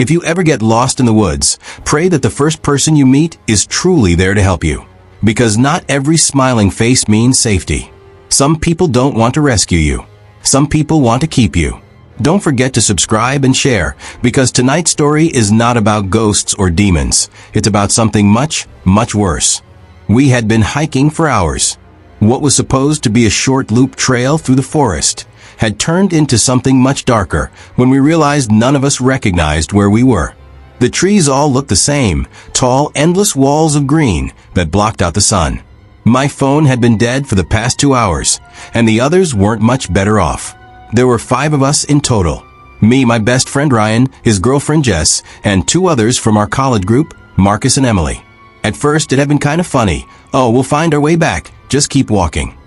If you ever get lost in the woods, pray that the first person you meet is truly there to help you. Because not every smiling face means safety. Some people don't want to rescue you. Some people want to keep you. Don't forget to subscribe and share, because tonight's story is not about ghosts or demons. It's about something much, much worse. We had been hiking for hours. What was supposed to be a short loop trail through the forest had turned into something much darker when we realized none of us recognized where we were. The trees all looked the same, tall, endless walls of green that blocked out the sun. My phone had been dead for the past 2 hours, and the others weren't much better off. There were 5 of us in total. Me, my best friend Ryan, his girlfriend Jess, and 2 others from our college group, Marcus and Emily. At first, it had been kind of funny. Oh, we'll find our way back. Just keep walking.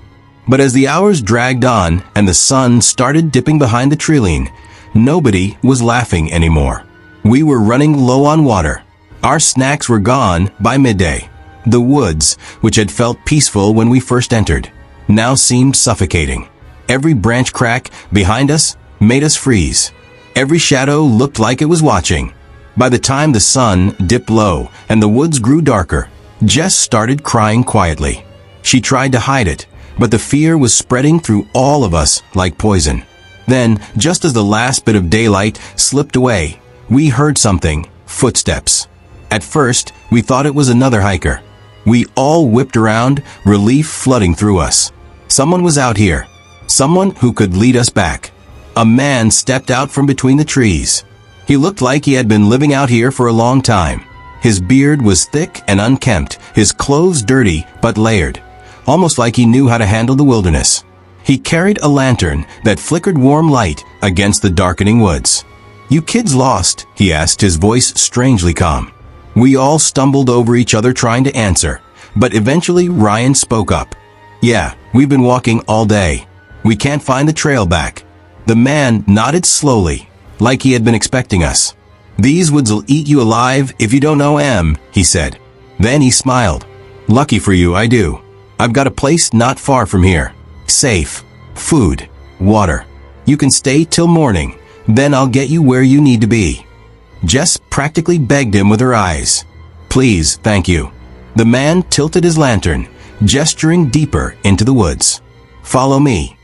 But as the hours dragged on and the sun started dipping behind the treeline, nobody was laughing anymore. We were running low on water. Our snacks were gone by midday. The woods, which had felt peaceful when we first entered, now seemed suffocating. Every branch crack behind us made us freeze. Every shadow looked like it was watching. By the time the sun dipped low and the woods grew darker, Jess started crying quietly. She tried to hide it, but the fear was spreading through all of us like poison. Then, just as the last bit of daylight slipped away, we heard something, footsteps. At first, we thought it was another hiker. We all whipped around, relief flooding through us. Someone was out here. Someone who could lead us back. A man stepped out from between the trees. He looked like he had been living out here for a long time. His beard was thick and unkempt, his clothes dirty but layered, almost like he knew how to handle the wilderness. He carried a lantern that flickered warm light against the darkening woods. "You kids lost?" he asked, his voice strangely calm. We all stumbled over each other trying to answer, but eventually Ryan spoke up. "Yeah, we've been walking all day. We can't find the trail back." The man nodded slowly, like he had been expecting us. "These woods will eat you alive if you don't know Em," he said. Then he smiled. "Lucky for you, I do. I've got a place not far from here. Safe. Food. Water. You can stay till morning. Then I'll get you where you need to be." Jess practically begged him with her eyes. "Please, thank you." The man tilted his lantern, gesturing deeper into the woods. "Follow me."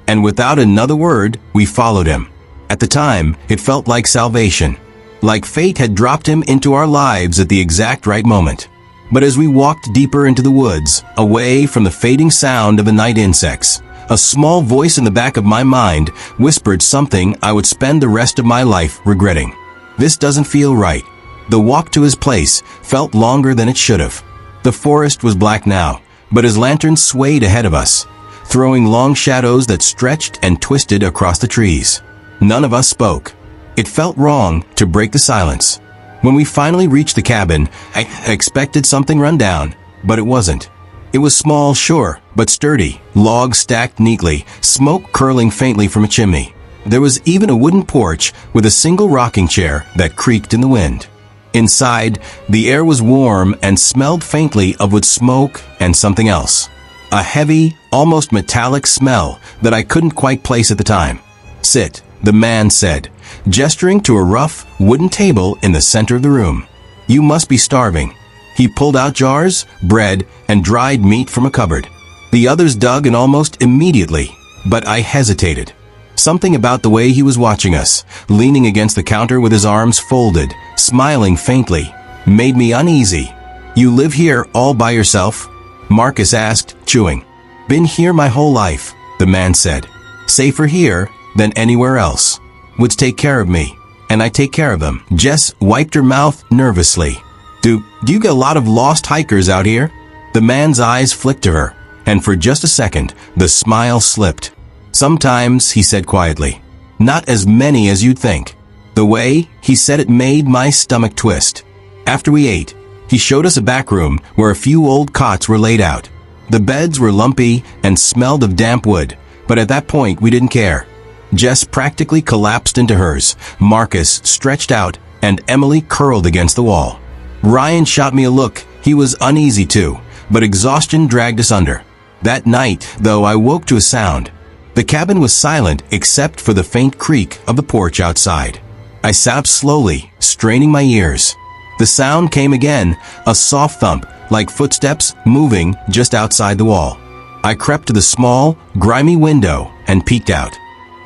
And without another word, we followed him. At the time, it felt like salvation. Like fate had dropped him into our lives at the exact right moment. But as we walked deeper into the woods, away from the fading sound of the night insects, a small voice in the back of my mind whispered something I would spend the rest of my life regretting. This doesn't feel right. The walk to his place felt longer than it should have. The forest was black now, but his lantern swayed ahead of us, throwing long shadows that stretched and twisted across the trees. None of us spoke. It felt wrong to break the silence. When we finally reached the cabin, I expected something run down, but it wasn't. It was small, sure, but sturdy, logs stacked neatly, smoke curling faintly from a chimney. There was even a wooden porch with a single rocking chair that creaked in the wind. Inside, the air was warm and smelled faintly of wood smoke and something else. A heavy, almost metallic smell that I couldn't quite place at the time. "Sit," the man said, gesturing to a rough, wooden table in the center of the room. "You must be starving." He pulled out jars, bread, and dried meat from a cupboard. The others dug in almost immediately, but I hesitated. Something about the way he was watching us, leaning against the counter with his arms folded, smiling faintly, made me uneasy. "You live here all by yourself?" Marcus asked, chewing. "Been here my whole life," the man said. "Safer here than anywhere else. Woods take care of me, and I take care of them." Jess wiped her mouth nervously. Do you get a lot of lost hikers out here?" The man's eyes flicked to her, and for just a second, the smile slipped. "Sometimes," he said quietly. "Not as many as you'd think." The way he said it made my stomach twist. After we ate, he showed us a back room where a few old cots were laid out. The beds were lumpy and smelled of damp wood, but at that point we didn't care. Jess practically collapsed into hers, Marcus stretched out, and Emily curled against the wall. Ryan shot me a look. He was uneasy too, but exhaustion dragged us under. That night, though, I woke to a sound. The cabin was silent except for the faint creak of the porch outside. I sat up slowly, straining my ears. The sound came again, a soft thump, like footsteps moving just outside the wall. I crept to the small, grimy window and peeked out.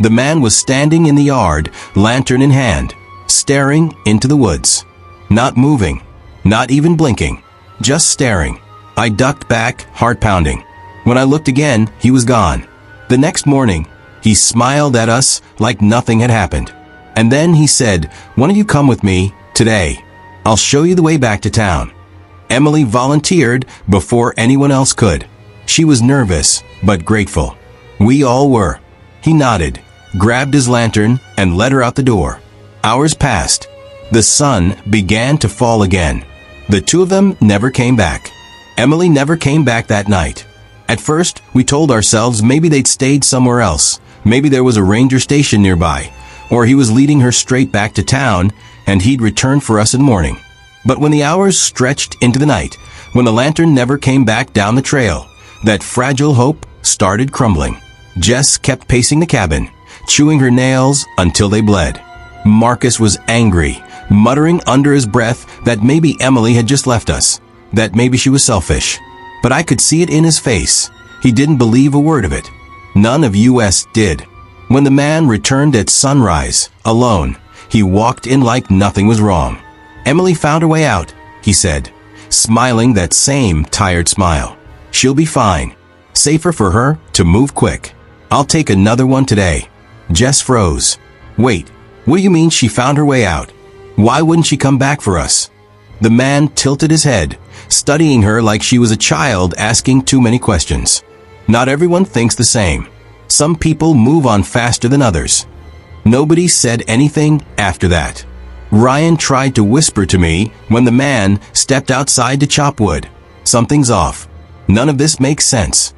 The man was standing in the yard, lantern in hand, staring into the woods. Not moving, not even blinking, just staring. I ducked back, heart pounding. When I looked again, he was gone. The next morning, he smiled at us like nothing had happened. And then he said, "Why don't you come with me today? I'll show you the way back to town." Emily volunteered before anyone else could. She was nervous, but grateful. We all were. He nodded, grabbed his lantern, and led her out the door. Hours passed. The sun began to fall again. The two of them never came back. Emily never came back that night. At first, we told ourselves maybe they'd stayed somewhere else. Maybe there was a ranger station nearby, or he was leading her straight back to town, and he'd return for us in the morning. But when the hours stretched into the night, when the lantern never came back down the trail, that fragile hope started crumbling. Jess kept pacing the cabin, chewing her nails until they bled. Marcus was angry, muttering under his breath that maybe Emily had just left us, that maybe she was selfish. But I could see it in his face. He didn't believe a word of it. None of us did. When the man returned at sunrise, alone, he walked in like nothing was wrong. "Emily found her way out," he said, smiling that same tired smile. "She'll be fine. Safer for her to move quick. I'll take another one today." Jess froze. "Wait, what do you mean she found her way out? Why wouldn't she come back for us?" The man tilted his head, studying her like she was a child asking too many questions. "Not everyone thinks the same. Some people move on faster than others." Nobody said anything after that. Ryan tried to whisper to me when the man stepped outside to chop wood. "Something's off. None of this makes sense."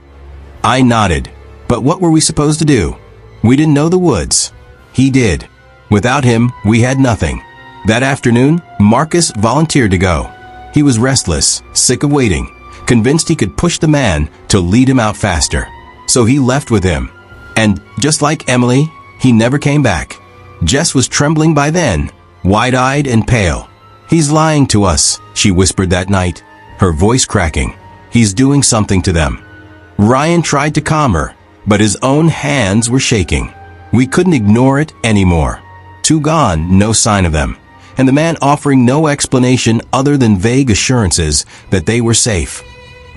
I nodded. But what were we supposed to do? We didn't know the woods. He did. Without him, we had nothing. That afternoon, Marcus volunteered to go. He was restless, sick of waiting, convinced he could push the man to lead him out faster. So he left with him. And just like Emily, he never came back. Jess was trembling by then, wide-eyed and pale. "He's lying to us," she whispered that night, her voice cracking. "He's doing something to them." Ryan tried to calm her, but his own hands were shaking. We couldn't ignore it anymore. Two gone, no sign of them, and the man offering no explanation other than vague assurances that they were safe.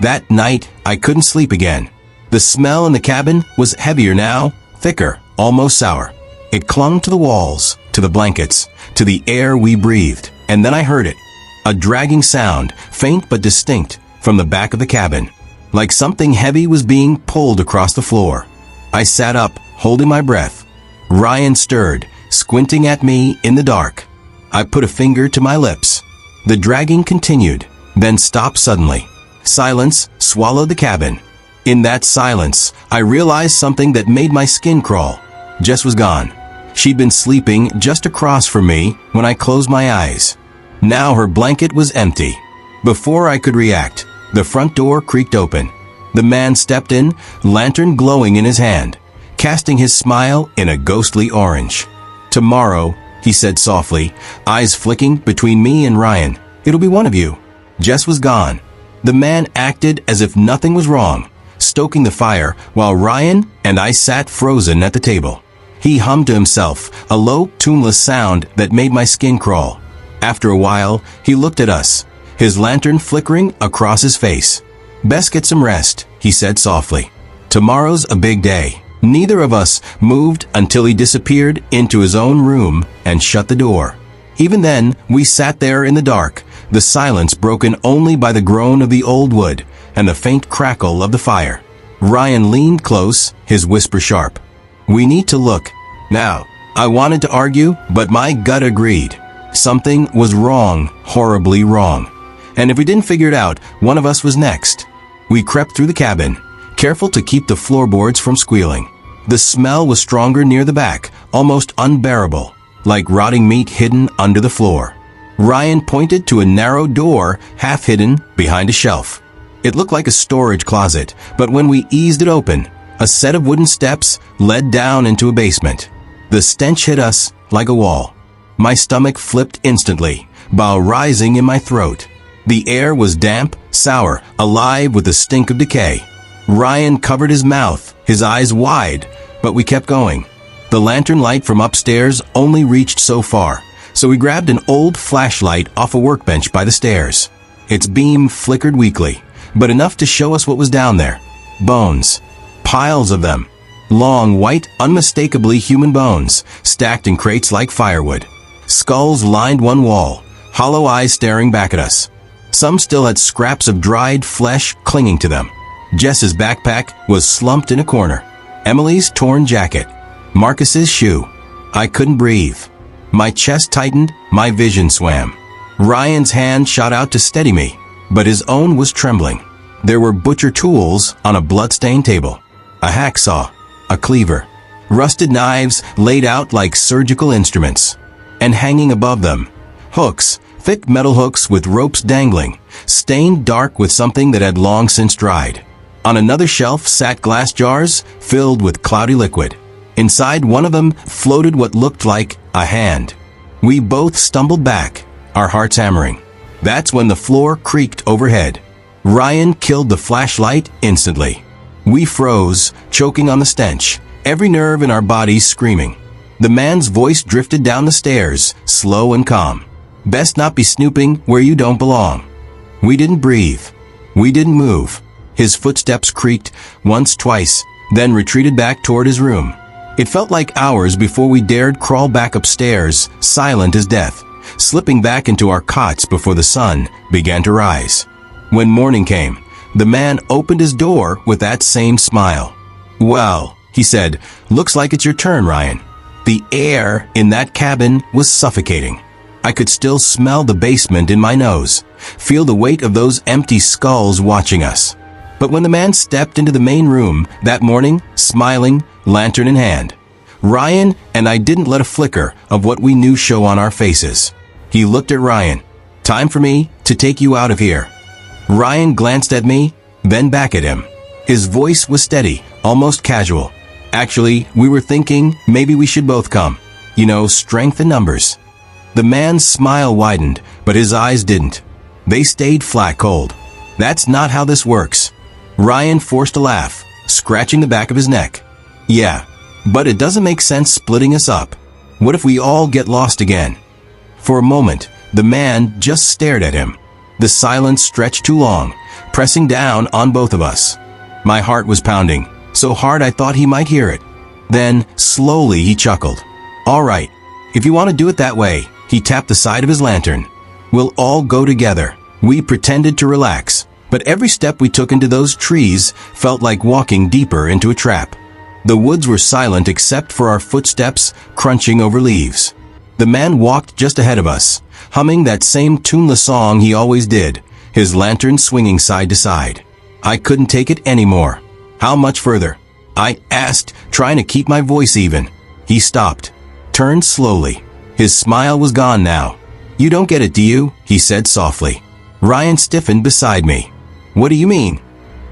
That night, I couldn't sleep again. The smell in the cabin was heavier now, thicker, almost sour. It clung to the walls, to the blankets, to the air we breathed, and then I heard it. A dragging sound, faint but distinct, from the back of the cabin, like something heavy was being pulled across the floor. I sat up, holding my breath. Ryan stirred, squinting at me in the dark. I put a finger to my lips. The dragging continued, then stopped suddenly. Silence swallowed the cabin. In that silence, I realized something that made my skin crawl. Jess was gone. She'd been sleeping just across from me when I closed my eyes. Now her blanket was empty. Before I could react, the front door creaked open. The man stepped in, lantern glowing in his hand, casting his smile in a ghostly orange. "Tomorrow," he said softly, eyes flicking between me and Ryan. "It'll be one of you." Jess was gone. The man acted as if nothing was wrong, stoking the fire while Ryan and I sat frozen at the table. He hummed to himself, a low, tuneless sound that made my skin crawl. After a while, he looked at us, his lantern flickering across his face. "Best get some rest," he said softly. "Tomorrow's a big day." Neither of us moved until he disappeared into his own room and shut the door. Even then, we sat there in the dark, the silence broken only by the groan of the old wood and the faint crackle of the fire. Ryan leaned close, his whisper sharp. "We need to look. Now." I wanted to argue, but my gut agreed. Something was wrong, horribly wrong. And if we didn't figure it out, one of us was next. We crept through the cabin, careful to keep the floorboards from squealing. The smell was stronger near the back, almost unbearable, like rotting meat hidden under the floor. Ryan pointed to a narrow door, half hidden behind a shelf. It looked like a storage closet, but when we eased it open, a set of wooden steps led down into a basement. The stench hit us like a wall. My stomach flipped instantly, bile rising in my throat. The air was damp, sour, alive with the stink of decay. Ryan covered his mouth, his eyes wide, but we kept going. The lantern light from upstairs only reached so far, so we grabbed an old flashlight off a workbench by the stairs. Its beam flickered weakly, but enough to show us what was down there. Bones. Piles of them. Long, white, unmistakably human bones, stacked in crates like firewood. Skulls lined one wall, hollow eyes staring back at us. Some still had scraps of dried flesh clinging to them. Jess's backpack was slumped in a corner. Emily's torn jacket. Marcus's shoe. I couldn't breathe. My chest tightened, my vision swam. Ryan's hand shot out to steady me, but his own was trembling. There were butcher tools on a blood-stained table. A hacksaw, a cleaver, rusted knives laid out like surgical instruments. And hanging above them, hooks, thick metal hooks with ropes dangling, stained dark with something that had long since dried. On another shelf sat glass jars filled with cloudy liquid. Inside one of them floated what looked like a hand. We both stumbled back, our hearts hammering. That's when the floor creaked overhead. Ryan killed the flashlight instantly. We froze, choking on the stench, every nerve in our bodies screaming. The man's voice drifted down the stairs, slow and calm. Best not be snooping where you don't belong. We didn't breathe. We didn't move. His footsteps creaked once, twice, then retreated back toward his room. It felt like hours before we dared crawl back upstairs, silent as death, slipping back into our cots before the sun began to rise. When morning came, the man opened his door with that same smile. "Well," he said, "looks like it's your turn, Ryan." The air in that cabin was suffocating. I could still smell the basement in my nose, feel the weight of those empty skulls watching us. But when the man stepped into the main room that morning, smiling, lantern in hand, Ryan and I didn't let a flicker of what we knew show on our faces. He looked at Ryan. "Time for me to take you out of here." Ryan glanced at me, then back at him. His voice was steady, almost casual. "Actually, we were thinking maybe we should both come. You know, strength in numbers." The man's smile widened, but his eyes didn't. They stayed flat cold. "That's not how this works." Ryan forced a laugh, scratching the back of his neck. "Yeah, but it doesn't make sense splitting us up. What if we all get lost again?" For a moment, the man just stared at him. The silence stretched too long, pressing down on both of us. My heart was pounding, so hard I thought he might hear it. Then, slowly, he chuckled. "All right, if you want to do it that way," he tapped the side of his lantern. "We'll all go together." We pretended to relax, but every step we took into those trees felt like walking deeper into a trap. The woods were silent except for our footsteps crunching over leaves. The man walked just ahead of us, humming that same tuneless song he always did, his lantern swinging side to side. I couldn't take it anymore. "How much further?" I asked, trying to keep my voice even. He stopped, turned slowly. His smile was gone now. "You don't get it, do you?" he said softly. Ryan stiffened beside me. "What do you mean?"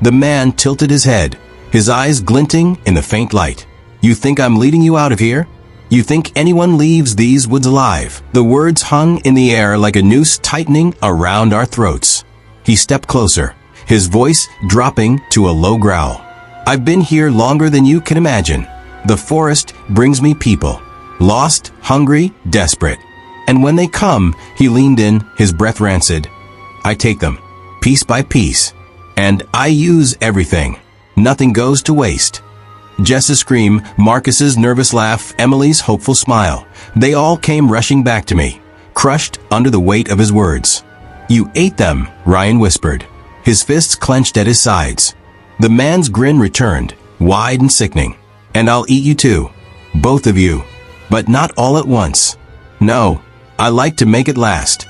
The man tilted his head, his eyes glinting in the faint light. "You think I'm leading you out of here? You think anyone leaves these woods alive?" The words hung in the air like a noose tightening around our throats. He stepped closer, his voice dropping to a low growl. "I've been here longer than you can imagine. The forest brings me people. Lost, hungry, desperate. And when they come," he leaned in, his breath rancid, "I take them, piece by piece. And I use everything. Nothing goes to waste." Jess's scream, Marcus's nervous laugh, Emily's hopeful smile. They all came rushing back to me, crushed under the weight of his words. "You ate them," Ryan whispered, his fists clenched at his sides. The man's grin returned, wide and sickening. "And I'll eat you too. Both of you. But not all at once. No, I like to make it last."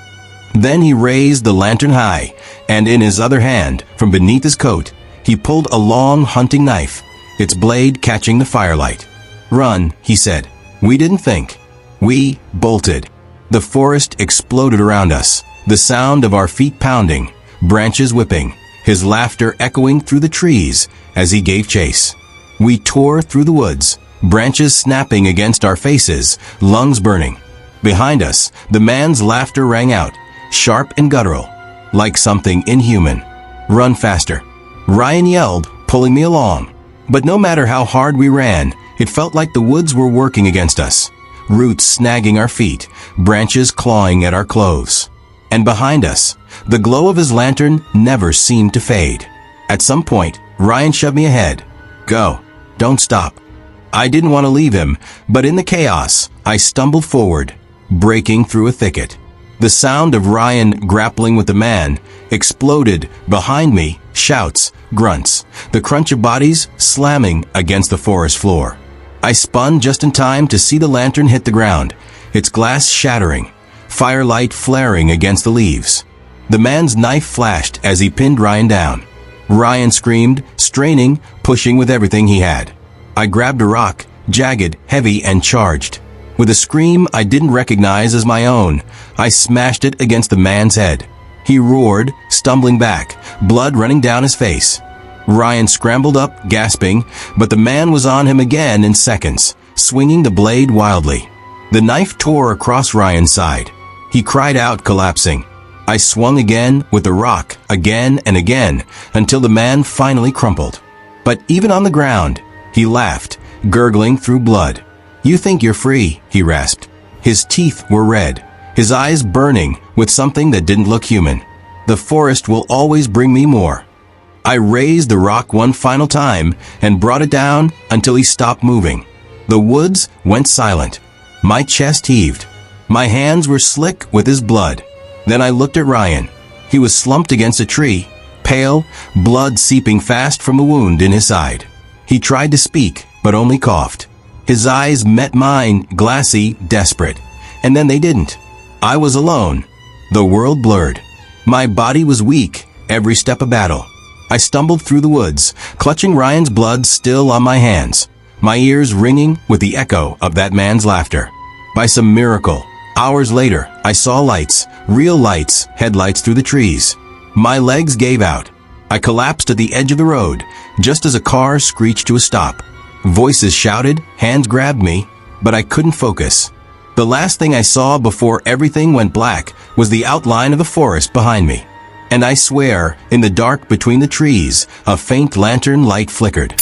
Then he raised the lantern high, and in his other hand, from beneath his coat, he pulled a long hunting knife, its blade catching the firelight. "Run," he said. We didn't think. We bolted. The forest exploded around us, the sound of our feet pounding, branches whipping, his laughter echoing through the trees as he gave chase. We tore through the woods, branches snapping against our faces, lungs burning. Behind us, the man's laughter rang out, sharp and guttural, like something inhuman. "Run faster," Ryan yelled, pulling me along. But no matter how hard we ran, it felt like the woods were working against us. Roots snagging our feet, branches clawing at our clothes. And behind us, the glow of his lantern never seemed to fade. At some point, Ryan shoved me ahead. "Go. Don't stop." I didn't want to leave him, but in the chaos, I stumbled forward, breaking through a thicket. The sound of Ryan grappling with the man exploded behind me, shouts, grunts, the crunch of bodies slamming against the forest floor. I spun just in time to see the lantern hit the ground, its glass shattering, firelight flaring against the leaves. The man's knife flashed as he pinned Ryan down. Ryan screamed, straining, pushing with everything he had. I grabbed a rock, jagged, heavy, and charged. With a scream I didn't recognize as my own, I smashed it against the man's head. He roared, stumbling back, blood running down his face. Ryan scrambled up, gasping, but the man was on him again in seconds, swinging the blade wildly. The knife tore across Ryan's side. He cried out, collapsing. I swung again with the rock, again and again, until the man finally crumpled. But even on the ground, he laughed, gurgling through blood. "You think you're free," he rasped. His teeth were red, his eyes burning with something that didn't look human. "The forest will always bring me more." I raised the rock one final time and brought it down until he stopped moving. The woods went silent. My chest heaved. My hands were slick with his blood. Then I looked at Ryan. He was slumped against a tree, pale, blood seeping fast from a wound in his side. He tried to speak, but only coughed. His eyes met mine, glassy, desperate. And then they didn't. I was alone. The world blurred. My body was weak, every step a battle. I stumbled through the woods, clutching Ryan's blood still on my hands, my ears ringing with the echo of that man's laughter. By some miracle, hours later, I saw lights, real lights, headlights through the trees. My legs gave out. I collapsed at the edge of the road, just as a car screeched to a stop. Voices shouted, hands grabbed me, but I couldn't focus. The last thing I saw before everything went black was the outline of the forest behind me. And I swear, in the dark between the trees, a faint lantern light flickered.